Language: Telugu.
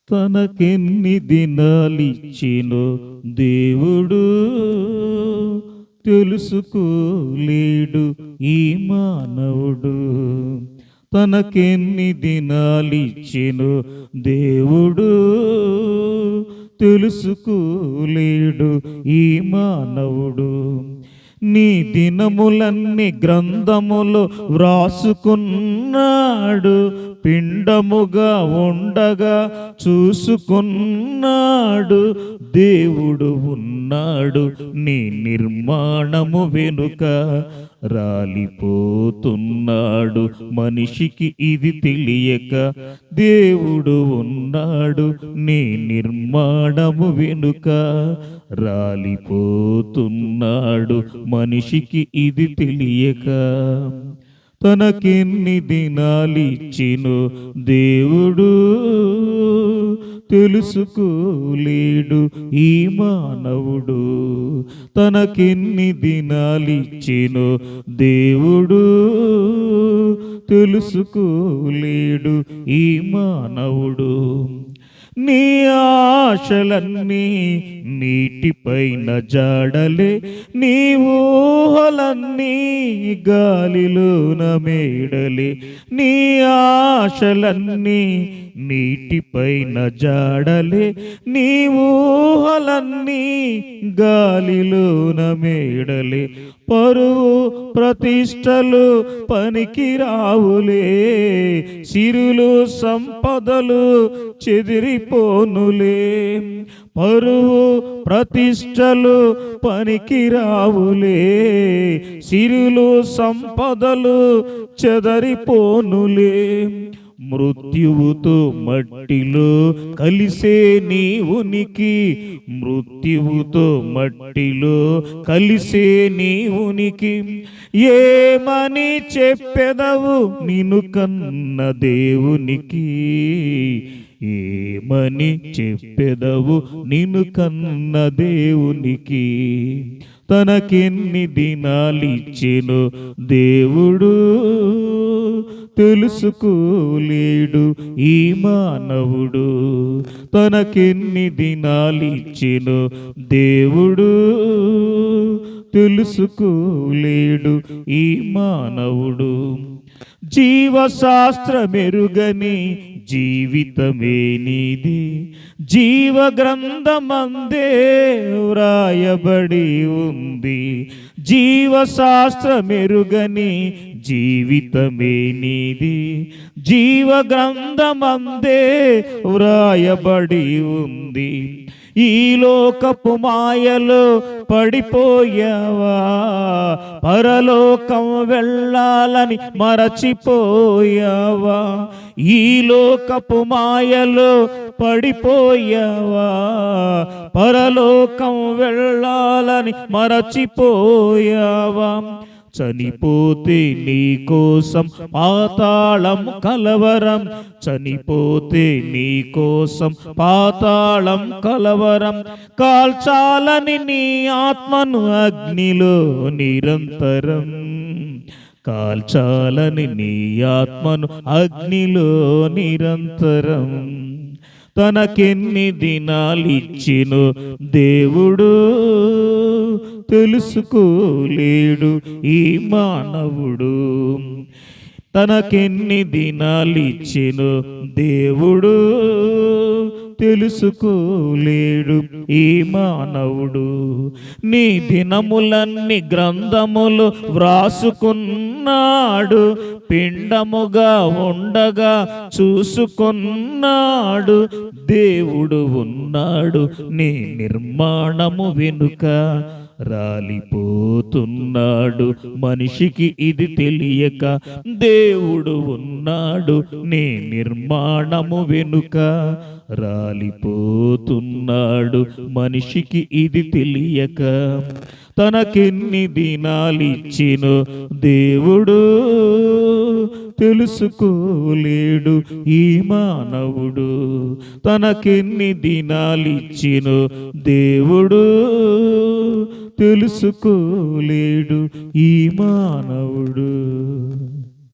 తనకెన్ని దినాలిచ్చినో దేవుడు తెలుసుకోలేడు ఈ మానవుడు. తనకెన్ని దినాలిచ్చినో దేవుడు తెలుసుకోలేడు ఈ మానవుడు. నీ దినములన్నీ గ్రంథములో వ్రాసుకున్నాడు, పిండముగా ఉండగా చూసుకున్నాడు. దేవుడు ఉన్నాడు నీ నిర్మాణము వెనుక, రాలిపోతున్నాడు మనిషికి ఇది తెలియక. దేవుడు ఉన్నాడు నీ నిర్మాణము వెనుక, రాలిపోతున్నాడు మనిషికి ఇది తెలియక. తనకెన్ని దినాలిచ్చినో దేవుడు తెలుసుకోలేడు ఈ మానవుడు. తనకెన్ని దినాలిచ్చినో దేవుడు తెలుసుకోలేడు ఈ మానవుడు. నీ ఆశలన్నీ నీటిపైన జాడలే, నీ ఊహలన్నీ గాలిలోన మేడలే. నీ ఆశలన్నీ నీటిపైన జాడలే, నీ ఊహలన్నీ గాలిలోన మేడలే. పరువు ప్రతిష్టలు పనికిరావులే, సిరులు సంపదలు చెదిరిపోనులే. పరువు ప్రతిష్టలు పనికిరావులే, సిరులు సంపదలు చెదరిపోనులే. మృత్యువుతో మట్టిలో కలిసే నీ ఉనికి, మృత్యువుతో మట్టిలో కలిసే నీ ఉనికి. ఏమని చెప్పెదవు నిన్ను కన్న దేవునికి, ఏమని చెప్పెదవు నిన్ను కన్న దేవునికి. తనకెన్ని దినాలిచ్చినో దేవుడు తెలుసుకోలేడు ఈ మానవుడు. తనకెన్ని దినాలిచ్చినో దేవుడు తెలుసుకోలేడు ఈ మానవుడు. జీవశాస్త్రమెరుగని జీవితమే నీది, జీవ గ్రంథమందే వ్రాయబడి ఉంది. జీవశాస్త్రమెరుగని జీవితమే నీది, జీవ గ్రంథమందే వ్రాయబడి ఉంది. ఈ లోకపు మాయలో పడిపోయావా, పరలోకం వెళ్ళాలని మరచిపోయావా. ఈ లోకపు మాయలో పడిపోయావా, పరలోకం వెళ్ళాలని మరచిపోయావా. చనిపోతే నీ కోసం పాతాళం కలవరం, చనిపోతే నీ కోసం పాతాళం కలవరం. కాల్చాలని నీ ఆత్మను అగ్నిలో నిరంతరం, కాల్చాలని నీ ఆత్మను అగ్నిలో నిరంతరం. తనకెన్ని దినాలిచ్చినో దేవుడు తెలుసుకోలేడు ఈ మానవుడు. తనకెన్ని దినాలిచ్చినో దేవుడు తెలుసుకోలేడు ఈ మానవుడు. నీ దినములన్నీ గ్రంథములు వ్రాసుకున్నాడు, పిండముగా ఉండగా చూసుకున్నాడు. దేవుడు ఉన్నాడు నీ నిర్మాణము వెనుక, రాలిపోతున్నాడు మనిషికి ఇది తెలియక. దేవుడు ఉన్నాడు నీ నిర్మాణము వెనుక, రాలిపోతున్నాడు మనిషికి ఇది తెలియక. తనకెన్ని దినాలిచ్చినో దేవుడు తెలుసుకోలేడు ఈ మానవుడు. తనకెన్ని దినాలిచ్చినో దేవుడు తెలుసుకోలేడు ఈ మానవుడు.